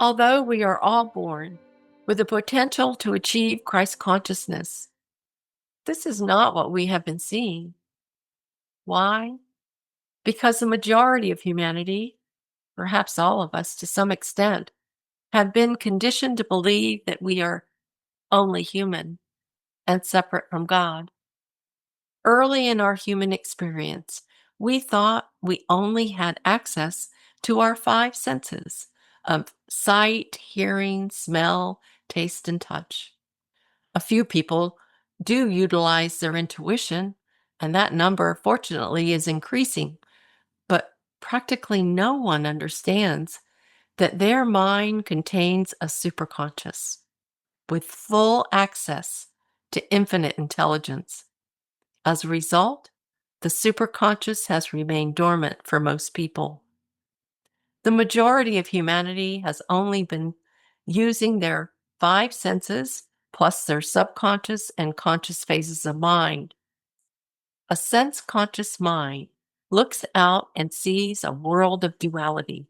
Although we are all born with the potential to achieve Christ consciousness, this is not what we have been seeing. Why? Because the majority of humanity, perhaps all of us to some extent, have been conditioned to believe that we are only human and separate from God. Early in our human experience, we thought we only had access to our five senses of sight, hearing, smell, taste, and touch. A few people do utilize their intuition, and that number, fortunately, is increasing. But practically no one understands that their mind contains a superconscious with full access to infinite intelligence. As a result, the superconscious has remained dormant for most people. The majority of humanity has only been using their five senses plus their subconscious and conscious phases of mind. A sense-conscious mind looks out and sees a world of duality,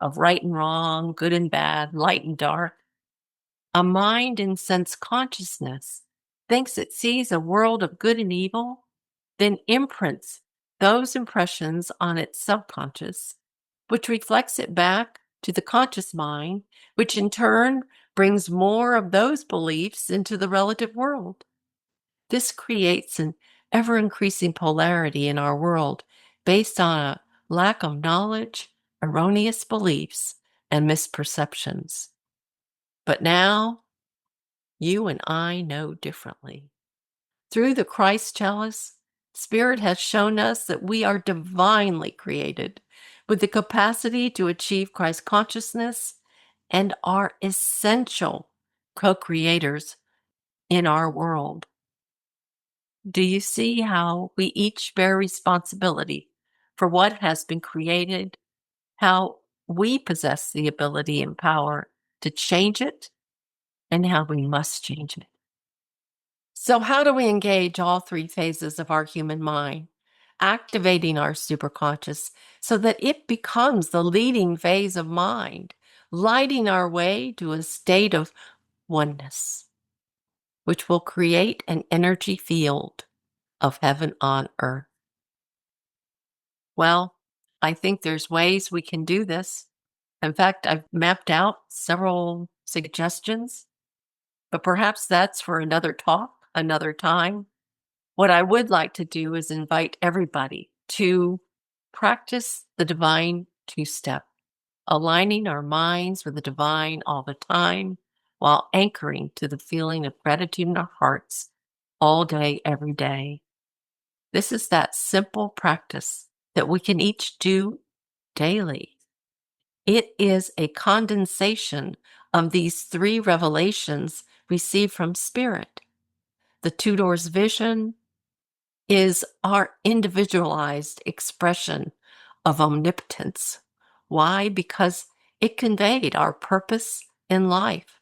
of right and wrong, good and bad, light and dark. A mind in sense consciousness thinks it sees a world of good and evil, then imprints those impressions on its subconscious, which reflects it back to the conscious mind, which in turn brings more of those beliefs into the relative world. This creates an ever increasing polarity in our world based on a lack of knowledge, erroneous beliefs, and misperceptions. But now, you and I know differently. Through the Christ Chalice, Spirit has shown us that we are divinely created with the capacity to achieve Christ consciousness and are essential co-creators in our world. Do you see how we each bear responsibility for what has been created, how we possess the ability and power to change it, and how we must change it? So, how do we engage all three phases of our human mind, activating our superconscious so that it becomes the leading phase of mind, lighting our way to a state of oneness, which will create an energy field of heaven on earth? Well, I think there's ways we can do this. In fact, I've mapped out several suggestions, but perhaps that's for another talk, another time. What I would like to do is invite everybody to practice the divine two-step, aligning our minds with the divine all the time while anchoring to the feeling of gratitude in our hearts all day, every day. This is that simple practice that we can each do daily. It is a condensation of these three revelations received from Spirit. The two doors vision is our individualized expression of omnipotence. Why? Because it conveyed our purpose in life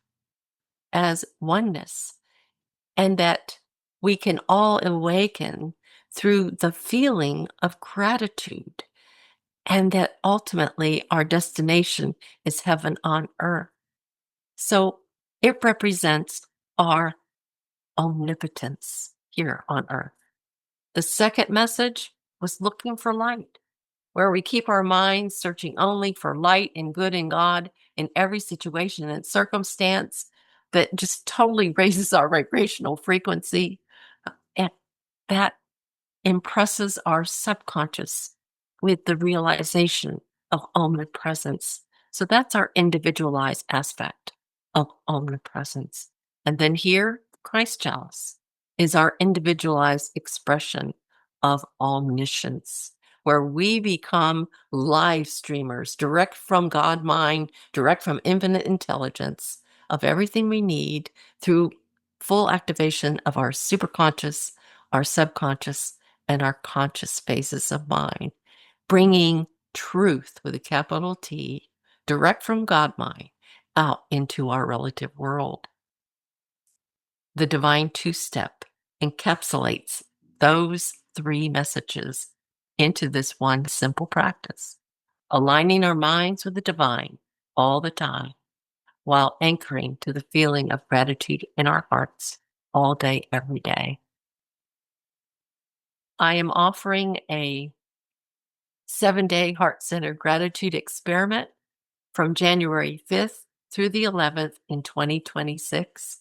as oneness, and that we can all awaken through the feeling of gratitude, and that ultimately our destination is heaven on earth. So it represents our omnipotence here on earth. The second message was looking for light, where we keep our minds searching only for light and good in God in every situation and circumstance that just totally raises our vibrational frequency. And that impresses our subconscious with the realization of omnipresence. So that's our individualized aspect of omnipresence. And then here, Christ Chalice is our individualized expression of omniscience, where we become live streamers, direct from God mind, direct from infinite intelligence of everything we need through full activation of our superconscious, our subconscious, and our conscious phases of mind, bringing truth with a capital T, direct from God mind, out into our relative world. The divine two-step encapsulates those three messages into this one simple practice, aligning our minds with the divine all the time while anchoring to the feeling of gratitude in our hearts all day, every day. I am offering a 7-day heart-centered gratitude experiment from January 5th through the 11th in 2026.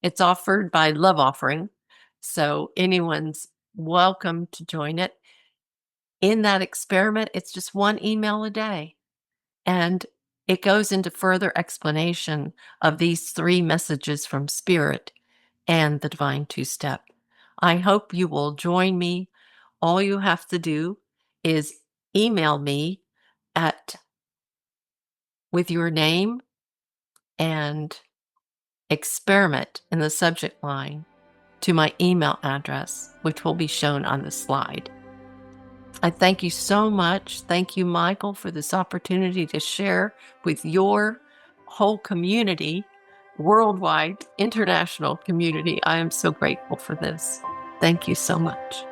It's offered by Love Offering, so anyone's welcome to join it. In that experiment, it's just one email a day, and it goes into further explanation of these 3 messages from Spirit and the Divine Two-Step. I hope you will join me. All you have to do is email me with your name and experiment in the subject line to my email address, which will be shown on the slide. I thank you so much. Thank you, Michael, for this opportunity to share with your whole community, worldwide, international community. I am so grateful for this. Thank you so much.